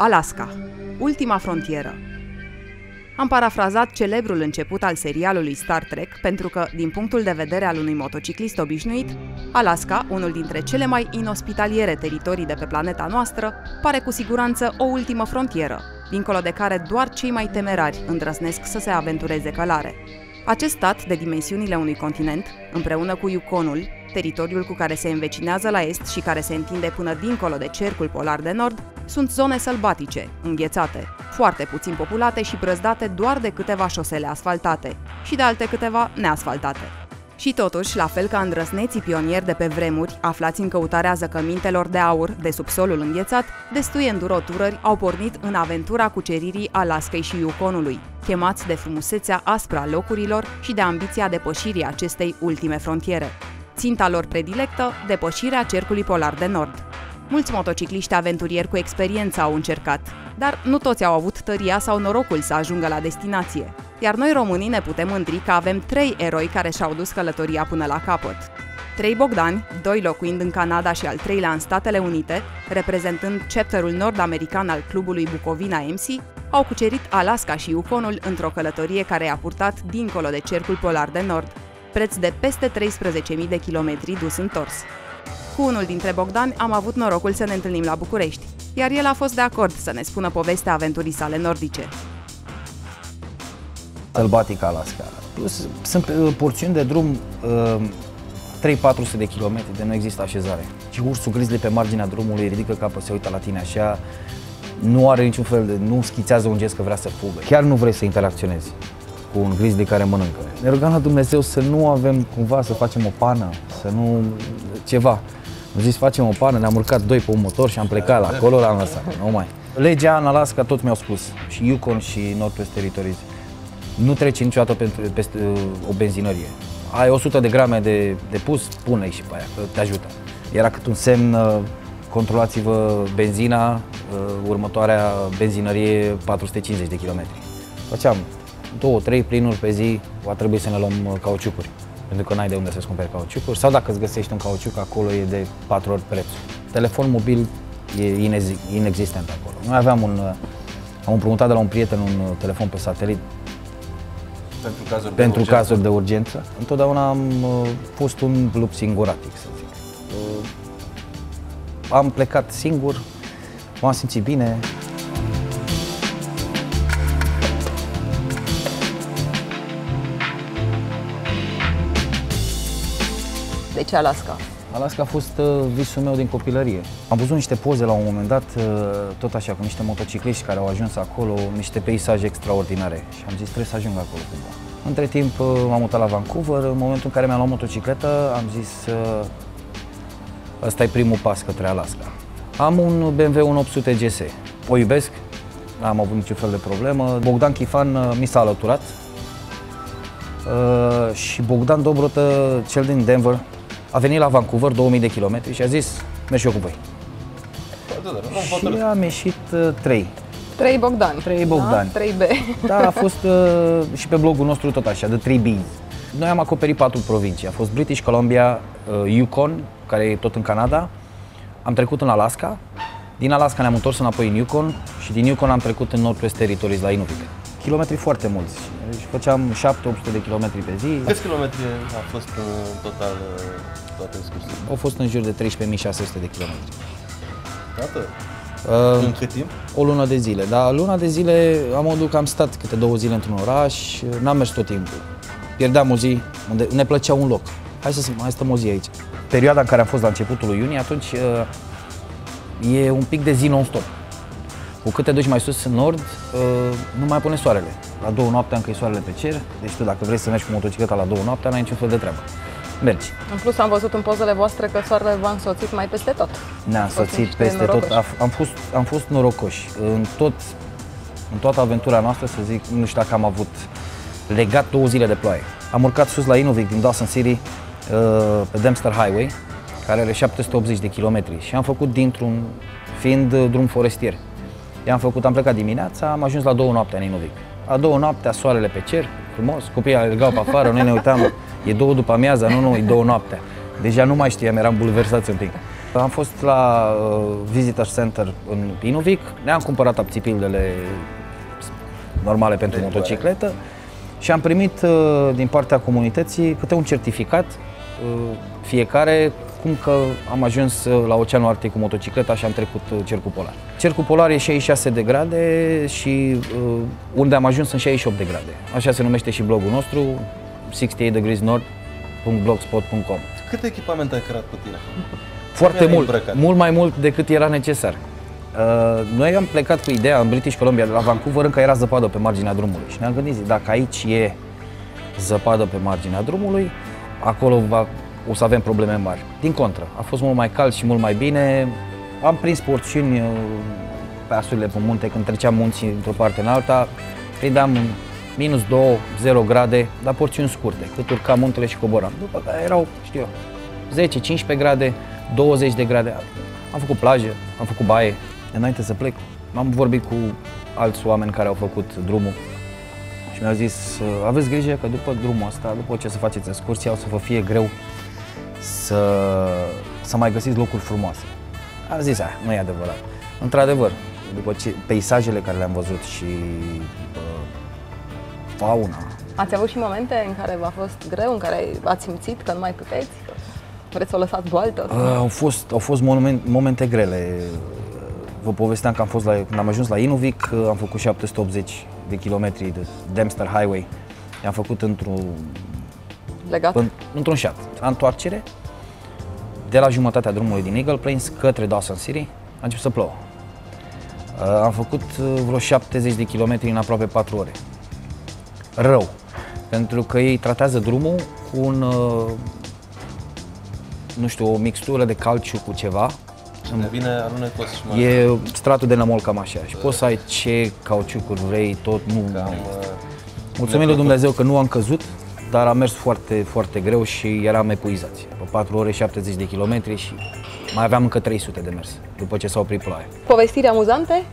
Alaska, ultima frontieră. Am parafrazat celebrul început al serialului Star Trek pentru că, din punctul de vedere al unui motociclist obișnuit, Alaska, unul dintre cele mai inospitaliere teritorii de pe planeta noastră, pare cu siguranță o ultimă frontieră, dincolo de care doar cei mai temerari îndrăznesc să se aventureze călare. Acest stat, de dimensiunile unui continent, împreună cu Yukonul, teritoriul cu care se învecinează la est și care se întinde până dincolo de cercul polar de nord, sunt zone sălbatice, înghețate, foarte puțin populate și brăzdate doar de câteva șosele asfaltate și de alte câteva neasfaltate. Și totuși, la fel ca îndrăzneții pionieri de pe vremuri, aflați în căutarea zăcămintelor de aur de subsolul înghețat, destui enduroturări au pornit în aventura cuceririi Alaskei și Yukonului, chemați de frumusețea aspră a locurilor și de ambiția depășirii acestei ultime frontiere. Ținta lor predilectă, depășirea cercului polar de nord. Mulți motocicliști aventurieri cu experiență au încercat, dar nu toți au avut tăria sau norocul să ajungă la destinație. Iar noi românii ne putem mândri că avem 3 eroi care și-au dus călătoria până la capăt. 3 Bogdani, 2 locuind în Canada și al 3-lea în Statele Unite, reprezentând chapterul nord-american al clubului Bucovina MC, au cucerit Alaska și Yukonul într-o călătorie care i-a purtat dincolo de cercul polar de nord, preț de peste 13.000 de kilometri dus întors. Cu unul dintre Bogdani am avut norocul să ne întâlnim la București, iar el a fost de acord să ne spună povestea aventurii sale nordice. Sălbatic Alaska. Sunt porțiuni de drum 300-400 de kilometri de nu există așezare. Și ursul grizzly pe marginea drumului ridică capul, se uită la tine așa, nu are niciun fel de, nu schițează un gest că vrea să fugă. Chiar nu vrei să interacționezi cu un grizzly care mănâncă. Ne rugăm la Dumnezeu să nu avem cumva să facem o pană, să nu ceva. Am zis facem o pană, ne-am urcat 2 pe un motor și am plecat la acolo, l-am lăsat, nu mai. Legea în Alaska tot mi-au spus, și Yukon și Northwest Territories, nu trece niciodată peste o benzinărie. Ai 100 de grame de pus, pune-i și pe aia, că te ajută. Era cât un semn, controlați-vă benzina, următoarea benzinărie 450 de kilometri. Făceam 2-3 plinuri pe zi, va trebui să ne luăm cauciucuri, pentru că n-ai de unde să-ți cumperi cauciucuri, sau dacă îți găsești un cauciuc, acolo e de 4 ori prețul. Telefon mobil e inexistent acolo. Noi aveam am împrumutat de la un prieten un telefon pe satelit pentru cazuri de urgență. Întotdeauna am fost un lup singuratic, să zic. Am plecat singur, m-am simțit bine. De ce Alaska? Alaska a fost visul meu din copilărie. Am văzut niște poze la un moment dat, tot așa, cu niște motocicliști care au ajuns acolo, niște peisaje extraordinare și am zis trebuie să ajung acolo cumva. Între timp m-am mutat la Vancouver, în momentul în care mi-am luat motocicletă am zis ăsta e primul pas către Alaska. Am un BMW 1800 GS, o iubesc, n-am avut niciun fel de problemă. Bogdan Chifan mi s-a alăturat și Bogdan Dobrotă, cel din Denver, a venit la Vancouver, 2000 de kilometri și a zis, merg și eu cu voi. Și am ieșit 3. 3 Bogdani. 3 Bogdani. Da? 3B. Da, a fost și pe blogul nostru tot așa, de 3B. Noi am acoperit 4 provincii. A fost British Columbia, Yukon, care e tot în Canada. Am trecut în Alaska. Din Alaska ne-am întors înapoi în Yukon și din Yukon am trecut în Northwest Territories, la Inuvik. Kilometri foarte mulți. Deci făceam 700-800 de kilometri pe zi. Câți kilometri a fost în total toată excursia? Au fost în jur de 13.600 de kilometri. Atât? În cât timp? O lună de zile. Dar luna de zile am modul că am stat câte 2 zile într-un oraș, n-am mers tot timpul. Pierdeam o zi unde ne plăcea un loc. Hai stăm o zi aici. Perioada în care am fost la începutul lui iunie, atunci e un pic de zi non-stop. Cu cât te duci mai sus în nord, nu mai pune soarele. La 2 noaptea încă e soarele pe cer, deci tu dacă vrei să mergi cu motocicleta la 2 noaptea, n-ai niciun fel de treabă. Mergi. În plus am văzut în pozele voastre că soarele v-a însoțit mai peste tot. Ne-a însoțit peste tot. Am fost norocoși. În toată aventura noastră, să zic, nu știu dacă am avut legat 2 zile de ploaie. Am urcat sus la Inuvik din Dawson City pe Dempster Highway, care are 780 de kilometri și am făcut fiind drum forestier. Am plecat dimineața, am ajuns la 2 noaptea în Inuvik. La 2 noaptea, soarele pe cer, frumos, copiii alergau pe afară, noi ne uitam, e 2 după amiaza, nu, e 2 noaptea. Deja nu mai știam, eram bulversați un pic. Am fost la Visitor Center în Inuvik, ne-am cumpărat apțipildele normale pentru motocicletă și am primit din partea comunității câte un certificat fiecare, cum că am ajuns la Oceanul Arctic cu motocicleta și am trecut cercul polar. Cercul polar e 66 de grade și unde am ajuns sunt 68 de grade. Așa se numește și blogul nostru, 68degreesnorth.blogspot.com. Cât echipament ai creat cu tine? Foarte mult, mult mai mult decât era necesar. Noi am plecat cu ideea în British Columbia, de la Vancouver, încă era zăpadă pe marginea drumului și ne-am gândit, dacă aici e zăpadă pe marginea drumului, acolo o să avem probleme mari. Din contră, a fost mult mai cald și mult mai bine. Am prins porțiuni pe asurile pe munte, când treceam munții într-o parte în alta, prindeam minus 2, 0 grade, dar porțiuni scurte, cât urcam muntele și coboram. După care erau, știu eu, 10, 15 grade, 20 de grade. Am făcut plajă, am făcut baie. Înainte să plec, am vorbit cu alți oameni care au făcut drumul și mi-au zis, aveți grijă că după drumul ăsta, după ce să faceți excursia, o să vă fie greu să mai găsiți locuri frumoase. Am zis, nu e adevărat. Într-adevăr, după peisajele care le-am văzut și fauna. Ați avut și momente în care v-a fost greu, în care ați simțit că nu mai puteți? Vreți să o lăsați boaltă? Au fost momente grele. Vă povesteam că când am ajuns la Inuvik, am făcut 780 de kilometri de Dempster Highway. I-am făcut într-un șat. La întoarcere, de la jumătatea drumului din Eagle Plains către Dawson City, a început să plouă. Am făcut vreo 70 de kilometri în aproape 4 ore. Rău, pentru că ei tratează drumul cu nu știu, o mixtură de calciu cu ceva. Devine alunecos și mai... E stratul de nămol cam așa și poți să ai ce cauciucuri vrei, tot nu... Mulțumim lui Dumnezeu că nu am căzut, dar am mers foarte, foarte greu și eram epuizați. Pe 4 ore, 70 de kilometri și mai aveam încă 300 de mers, după ce s-a oprit ploaia. Povestiri amuzante?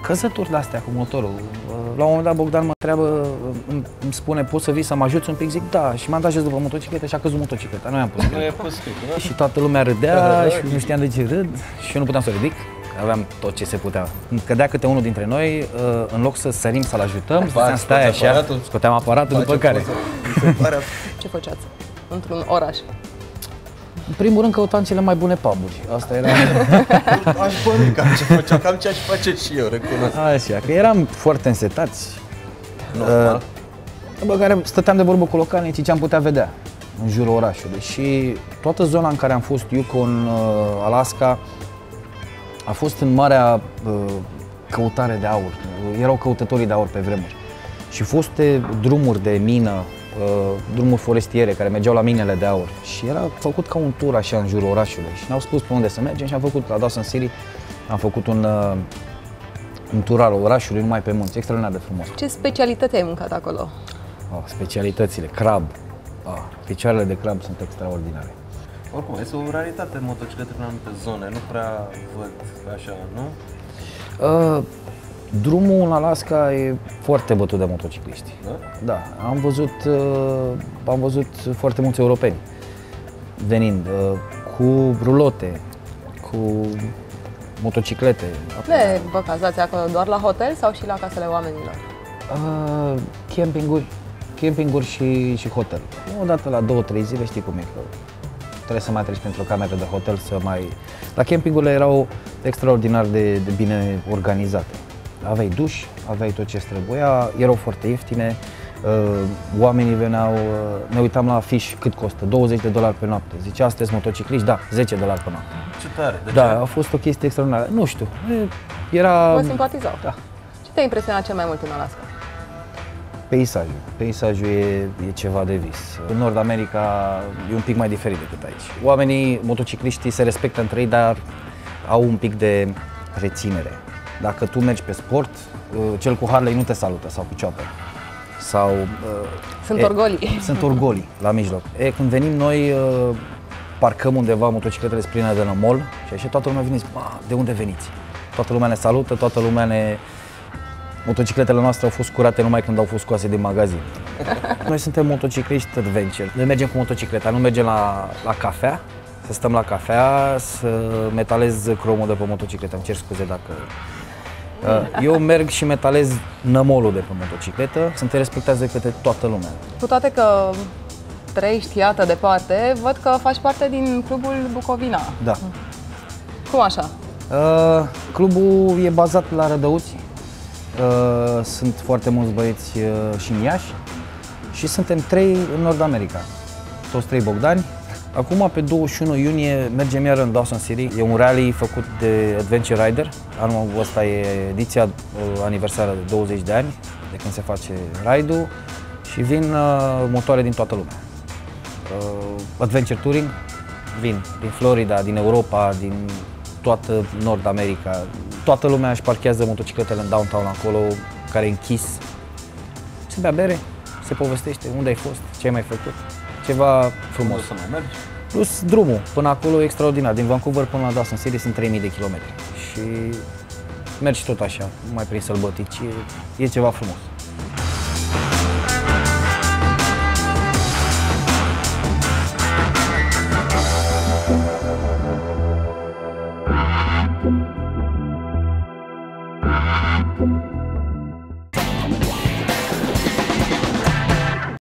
Căzături de-astea cu motorul. La un moment dat Bogdan mă întreabă, îmi spune, poți să vii să mă ajuți un pic? Zic, da, și m-am dat jos după motocicletă și a căzut motocicleta. Noi am pus și toată lumea râdea și nu știam de ce râd și eu nu puteam să ridic. Aveam tot ce se putea. Când cădea câte unul dintre noi, în loc să sărim să-l ajutăm, stai așa, scoteam aparatul, după care... Ce făceați într-un oraș? În primul rând căutam cele mai bune pub-uri. Asta era... Aș bănui cam ce făceam, cam ce aș face și eu, recunosc. Așa, că eram foarte însetați. După care stăteam de vorbă cu localnicii ce am putea vedea în jurul orașului. Și toată zona în care am fost, Yukon, Alaska, a fost în marea căutare de aur. Erau căutătorii de aur pe vremuri. Și foste drumuri de mină, drumuri forestiere care mergeau la minele de aur și era făcut ca un tur așa în jurul orașului și ne-au spus pe unde să mergem și am făcut la Dawson City, am făcut un tur al orașului numai pe munți, extraordinar de frumos. Ce specialități ai mâncat acolo? Specialitățile, crab, picioarele de crab sunt extraordinare. Oricum, este o raritate în motociclete în anumite zone, nu prea văd așa, nu? Drumul în Alaska e foarte bătut de motocicliști. Da, am văzut foarte mulți europeni venind cu rulote, cu motociclete. Ne vă cazați acolo doar la hotel sau și la casele oamenilor? Campinguri și hotel. Odată la 2-3 zile, știi cum e, că trebuie să mai treci pentru o cameră de hotel să mai... La campingurile erau extraordinar de bine organizate. Aveai duș, aveai tot ce trebuia, erau foarte ieftine, oamenii veneau, ne uitam la afiș cât costă, $20 pe noapte. Zicea, sunteți motocicliști? Da, $10 pe noapte. Ce tare! Da, a fost o chestie extraordinară. Nu știu, era... Vă simpatizau? Da. Ce te-a impresionat cel mai mult în Alaska? Peisajul. Peisajul e ceva de vis. În Nord America e un pic mai diferit decât aici. Oamenii, motocicliștii se respectă între ei, dar au un pic de reținere. Dacă tu mergi pe sport, cel cu Harley nu te salută sau cu chopper. Sau, sunt orgolii. Sunt orgolii la mijloc. Când venim noi, parcăm undeva motocicletele pline de nămol și așa toată lumea vine și zice, de unde veniți? Toată lumea ne salută, toată lumea ne... Motocicletele noastre au fost curate numai când au fost scoase din magazin. Noi suntem motocicliști adventure. Noi mergem cu motocicleta, nu mergem la cafea să stăm la cafea, să metalez cromul de pe motocicletă. Îmi cer scuze dacă... Eu merg și metalez nămolul de pe motocicletă. Suntem respectați de către toată lumea. Cu toate că trăiești, iată, departe, văd că faci parte din clubul Bucovina. Da. Cum așa? Clubul e bazat la Rădăuți. Sunt foarte mulți băieți și în Iași și suntem 3 în Nord America, toți 3 Bogdani. Acum, pe 21 iunie, mergem iar în Dawson City. E un rally făcut de Adventure Rider. Anul ăsta e ediția aniversară de 20 de ani de când se face ride-ul și vin motoare din toată lumea. Adventure Touring vin din Florida, din Europa, din toată Nord America. Toată lumea își parchează motocicletele în downtown acolo, care e închis. Se bea bere, se povestește unde ai fost, ce ai mai făcut. Ceva frumos. Să mai mergi? Plus drumul până acolo e extraordinar. Din Vancouver până la Dawson City sunt 3000 de kilometri. Și mergi tot așa, mai prin sălbătici, e ceva frumos.